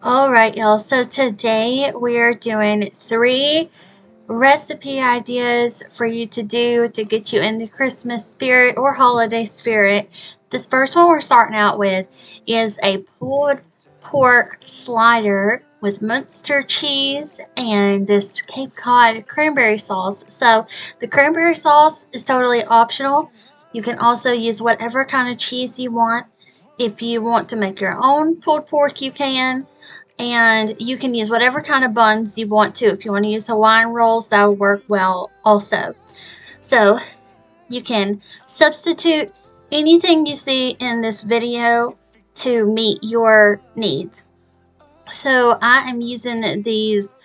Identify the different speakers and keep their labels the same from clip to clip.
Speaker 1: Alright, y'all. So today we are doing 3 recipe ideas for you to do to get you in the Christmas spirit or holiday spirit. This first one we're starting out with is a pulled pork slider with Munster cheese and this Cape Cod cranberry sauce. So the cranberry sauce is totally optional. You can also use whatever kind of cheese you want. If you want to make your own pulled pork, you can. And you can use whatever kind of buns you want to. If you want to use Hawaiian rolls, that will work well also. So you can substitute anything you see in this video to meet your needs. So I am using these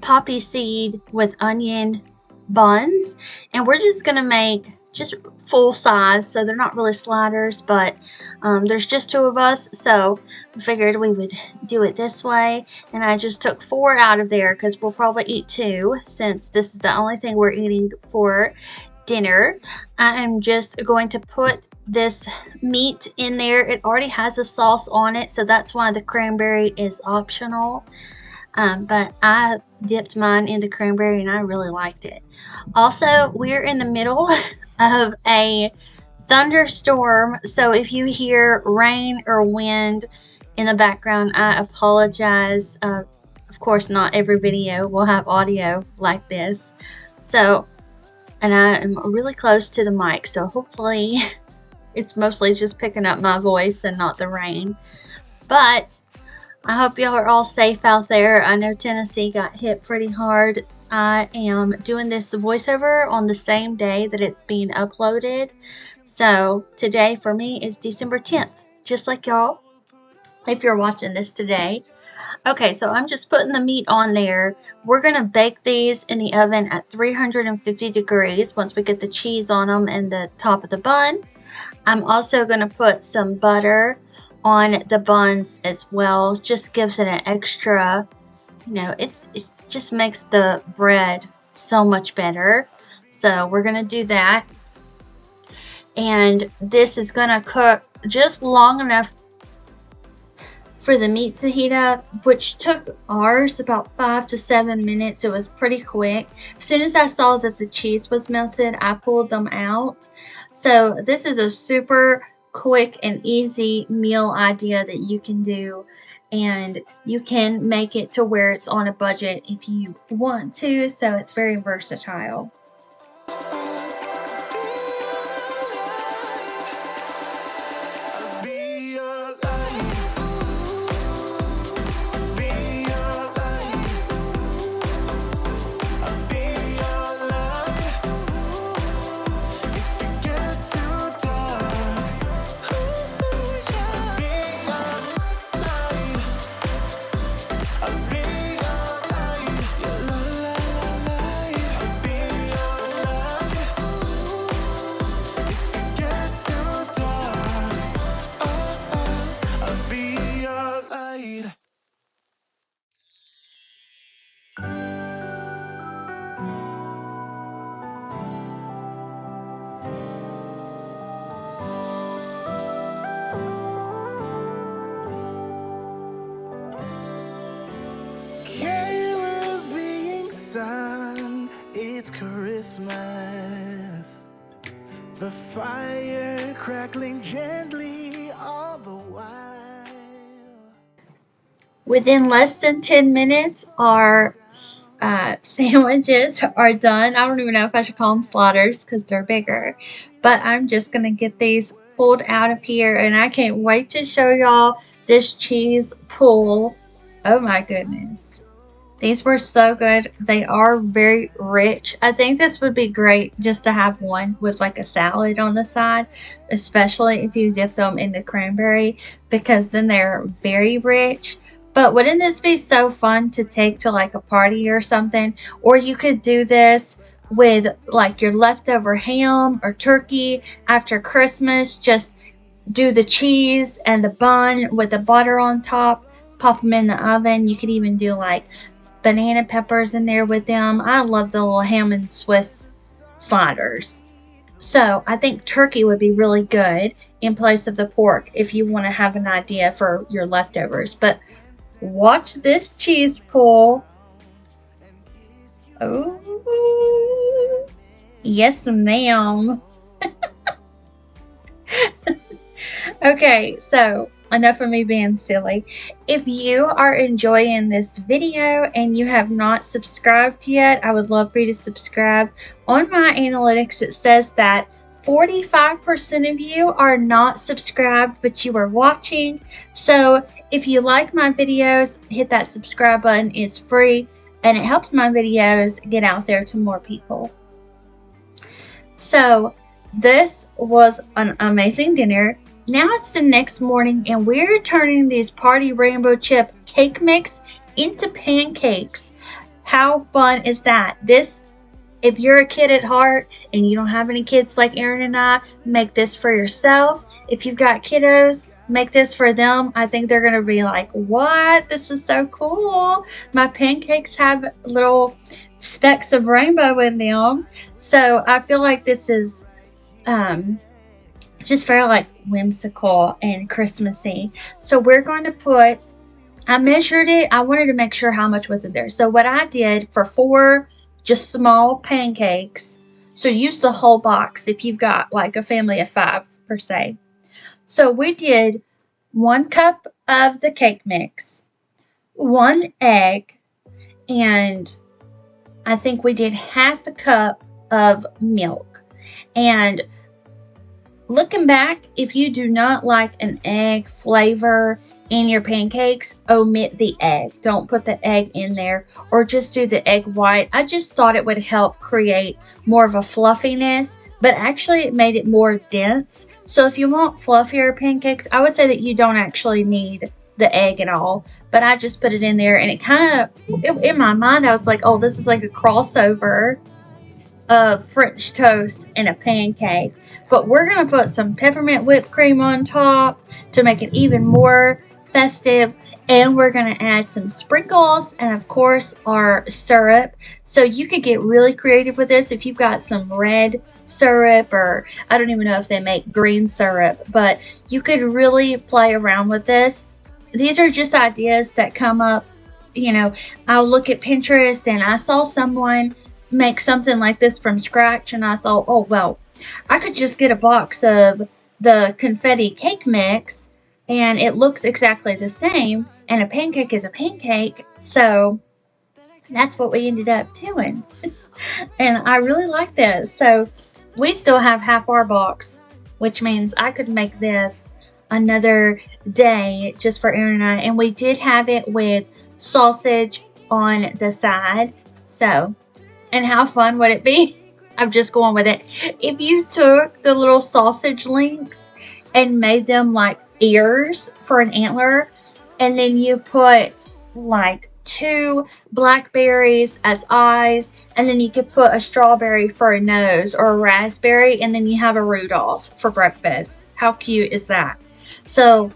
Speaker 1: poppy seed with onion buns, and we're just gonna make just full size, so they're not really sliders, but there's just 2 of us, so we figured we would do it this way. And I just took 4 out of there because we'll probably eat 2 since this is the only thing we're eating for dinner. I am just going to put this meat in there. It already has a sauce on it, so that's why the cranberry is optional. But I dipped mine in the cranberry and I really liked it. Also, we're in the middle of a thunderstorm, so if you hear rain or wind in the background, I apologize. Of course, not every video will have audio like this. So, and I am really close to the mic, so hopefully it's mostly just picking up my voice and not the rain. But I hope y'all are all safe out there. I know Tennessee got hit pretty hard. I am doing this voiceover on the same day that it's being uploaded. So today for me is December 10th, just like y'all, if you're watching this today. Okay, so I'm just putting the meat on there. We're going to bake these in the oven at 350 degrees once we get the cheese on them and the top of the bun. I'm also going to put some butter on the buns as well. Just gives it an extra, it just makes the bread so much better. So we're going to do that. And this is going to cook just long enough for the meat to heat up, which took ours about 5 to 7 minutes. It was pretty quick. As soon as I saw that the cheese was melted, I pulled them out. So this is a super quick and easy meal idea that you can do, and you can make it to where it's on a budget if you want to, so it's very versatile.
Speaker 2: It's Christmas, the fire crackling gently all the while.
Speaker 1: Within less than 10 minutes, our sandwiches are done. I don't even know if I should call them sliders because they're bigger. But I'm just going to get these pulled out of here. And I can't wait to show y'all this cheese pull. Oh my goodness. These were so good. They are very rich. I think this would be great just to have one with like a salad on the side, especially if you dip them in the cranberry, because then they're very rich. But wouldn't this be so fun to take to like a party or something? Or you could do this with like your leftover ham or turkey after Christmas. Just do the cheese and the bun with the butter on top. Pop them in the oven. You could even do like banana peppers in there with them. I love the little ham and Swiss sliders. So I think turkey would be really good in place of the pork if you want to have an idea for your leftovers. But Watch this cheese pull. Oh, yes, ma'am. Okay, so enough of me being silly. If you are enjoying this video and you have not subscribed yet, I would love for you to subscribe. On my analytics, it says that 45% of you are not subscribed, but you are watching. So if you like my videos, hit that subscribe button. It's free and it helps my videos get out there to more people. So this was an amazing dinner. Now it's the next morning and we're turning these party rainbow chip cake mix into pancakes. How fun is that? If you're a kid at heart and you don't have any kids like Aaron and I, make this for yourself. If you've got kiddos, make this for them. I think they're going to be like, what? This is so cool. My pancakes have little specks of rainbow in them. So I feel like this is just very like whimsical and Christmassy. So we're going to put, I measured it. I wanted to make sure how much was in there. So what I did for 4 just small pancakes, so use the whole box if you've got like a family of 5 per se. So we did 1 cup of the cake mix, 1 egg, and I think we did half a cup of milk. And looking back, if you do not like an egg flavor in your pancakes, omit the egg. Don't put the egg in there or just do the egg white. I just thought it would help create more of a fluffiness, but actually it made it more dense. So if you want fluffier pancakes, I would say that you don't actually need the egg at all, but I just put it in there and it kind of, in my mind, I was like, oh, this is like a crossover of French toast and a pancake. But we're going to put some peppermint whipped cream on top to make it even more festive. And we're going to add some sprinkles and, of course, our syrup. So you could get really creative with this if you've got some red syrup, or I don't even know if they make green syrup, but you could really play around with this. These are just ideas that come up. You know, I'll look at Pinterest and I saw someone make something like this from scratch and I thought, oh well, I could just get a box of the confetti cake mix and it looks exactly the same, and a pancake is a pancake. So that's what we ended up doing. And I really like this. So we still have half our box, which means I could make this another day just for Aaron and I. And we did have it with sausage on the side. So, and how fun would it be? I'm just going with it. If you took the little sausage links and made them like ears for an antler, and then you put like 2 blackberries as eyes, and then you could put a strawberry for a nose or a raspberry, and then you have a Rudolph for breakfast. How cute is that? So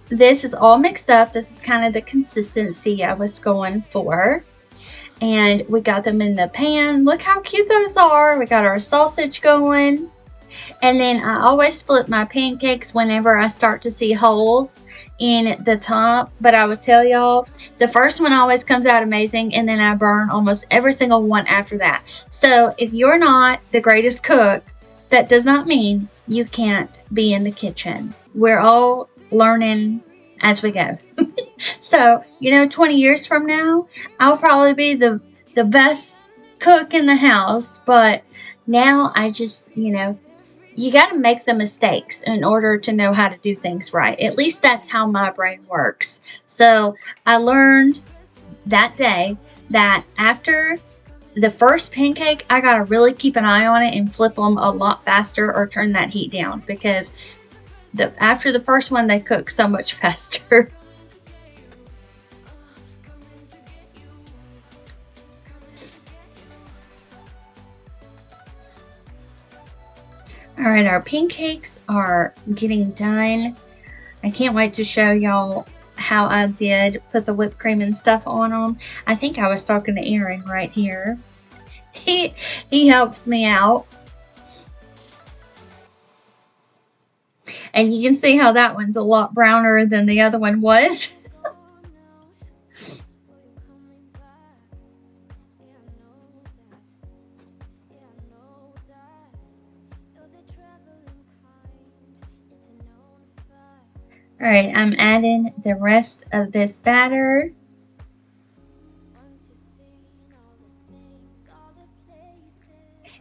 Speaker 1: this is all mixed up. This is kind of the consistency I was going for. And we got them in the pan. Look how cute those are. We got our sausage going. And then I always flip my pancakes whenever I start to see holes in the top. But I would tell y'all, the first one always comes out amazing, and then I burn almost every single one after that. So if you're not the greatest cook, that does not mean you can't be in the kitchen. We're all learning as we go. So, 20 years from now, I'll probably be the best cook in the house. But now I just, you got to make the mistakes in order to know how to do things right. At least that's how my brain works. So I learned that day that after the first pancake, I got to really keep an eye on it and flip them a lot faster or turn that heat down, because after the first one, they cook so much faster. All right, our pancakes are getting done. I can't wait to show y'all how I did put the whipped cream and stuff on them. I think I was talking to Aaron right here. He helps me out. And you can see how that one's a lot browner than the other one was. Alright, I'm adding the rest of this batter.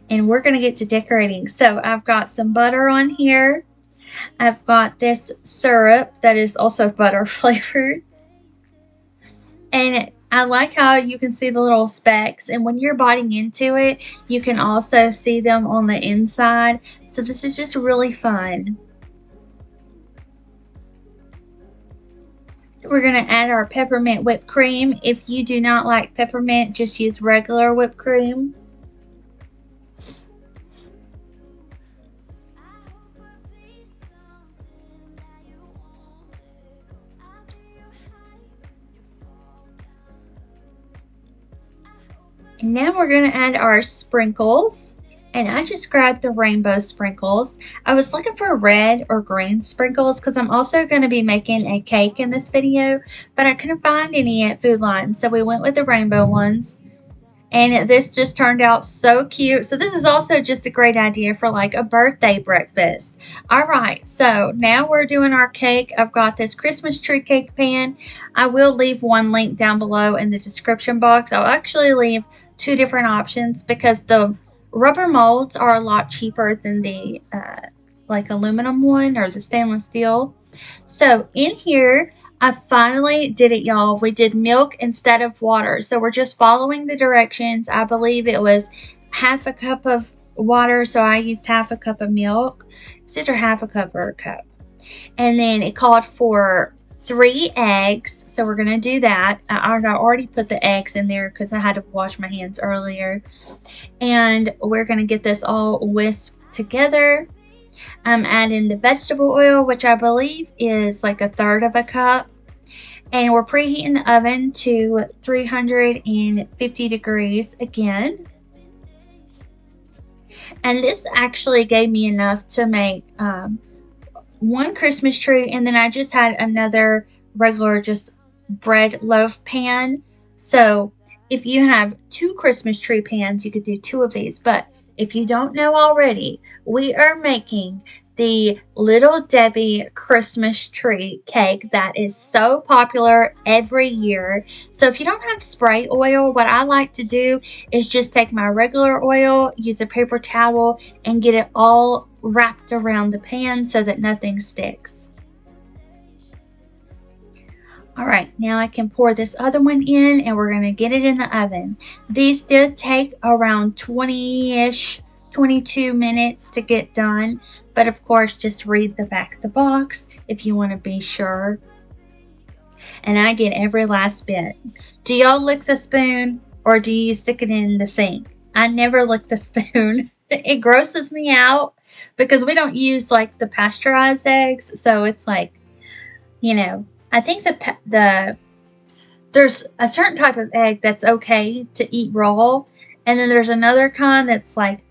Speaker 1: And we're going to get to decorating. So I've got some butter on here. I've got this syrup that is also butter flavored. And I like how you can see the little specks. And when you're biting into it, you can also see them on the inside. So this is just really fun. We're going to add our peppermint whipped cream. If you do not like peppermint, just use regular whipped cream. And now we're going to add our sprinkles. And I just grabbed the rainbow sprinkles. I was looking for red or green sprinkles because I'm also going to be making a cake in this video, but I couldn't find any at Food Line, so we went with the rainbow ones. And this just turned out so cute. So this is also just a great idea for like a birthday breakfast. All right, so now we're doing our cake. I've got this Christmas tree cake pan. I will leave one link down below in the description box. I'll actually leave two different options because the rubber molds are a lot cheaper than the like aluminum one or the stainless steel. So in here, I finally did it, y'all. We did milk instead of water. So we're just following the directions. I believe it was half a cup of water, so I used half a cup of milk. It's either half a cup or a cup. And then it called for 3 eggs, so we're going to do that. I already put the eggs in there because I had to wash my hands earlier. And we're going to get this all whisked together. I'm adding the vegetable oil, which I believe is like 1/3 of a cup. And we're preheating the oven to 350 degrees again. And this actually gave me enough to make one Christmas tree, and then I just had another regular just bread loaf pan. So if you have 2 Christmas tree pans, you could do 2 of these. But if you don't know already, we are making the Little Debbie Christmas tree cake that is so popular every year. So if you don't have spray oil, what I like to do is just take my regular oil, use a paper towel, and get it all wrapped around the pan so that nothing sticks. Alright, now I can pour this other one in and we're going to get it in the oven. These did take around 20-ish, 22 minutes to get done, but of course just read the back of the box if you want to be sure. And I get every last bit. Do y'all lick the spoon or do you stick it in the sink? I never lick the spoon. It grosses me out because we don't use like the pasteurized eggs, so it's like, you know, I think there's a certain type of egg that's okay to eat raw, and then there's another kind that's like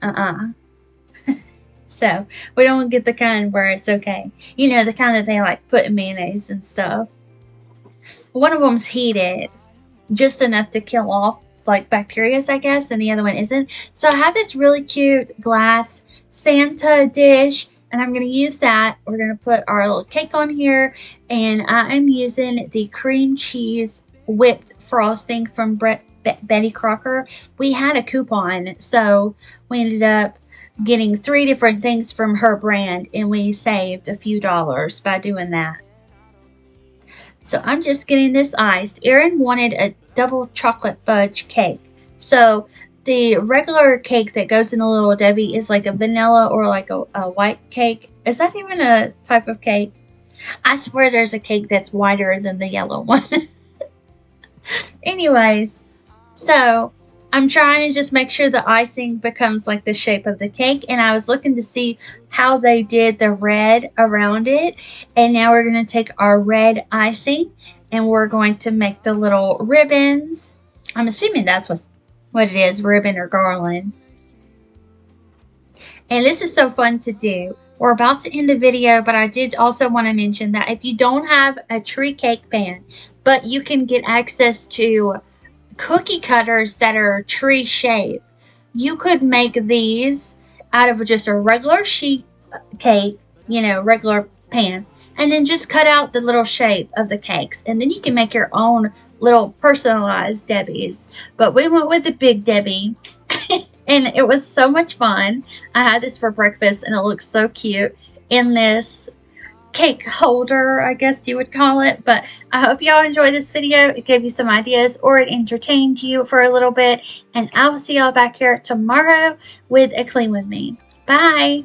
Speaker 1: So we don't get the kind where it's okay. You know, the kind that they like put in mayonnaise and stuff. One of them's heated just enough to kill off like bacteria, I guess, and the other one isn't. So I have this really cute glass Santa dish, and I'm going to use that. We're going to put our little cake on here, and I am using the cream cheese whipped frosting from Betty Crocker. We had a coupon, so we ended up getting 3 different things from her brand, and we saved a few dollars by doing that. So I'm just getting this iced. Erin wanted a double chocolate fudge cake. So the regular cake that goes in a Little Debbie is like a vanilla or like a white cake. Is that even a type of cake? I swear there's a cake that's whiter than the yellow one. Anyways, so I'm trying to just make sure the icing becomes like the shape of the cake. And I was looking to see how they did the red around it. And now we're going to take our red icing and we're going to make the little ribbons. I'm assuming that's what it is, ribbon or garland. And this is so fun to do. We're about to end the video, but I did also want to mention that if you don't have a tree cake pan, but you can get access to cookie cutters that are tree shaped, you could make these out of just a regular sheet cake, you know, regular pan, and then just cut out the little shape of the cakes, and then you can make your own little personalized Debbies. But we went with the Big Debbie, and it was so much fun. I had this for breakfast, and it looks so cute in this cake holder, I guess you would call it. But I hope y'all enjoyed this video. It gave you some ideas, or it entertained you for a little bit, and I will see y'all back here tomorrow with a clean with me. Bye.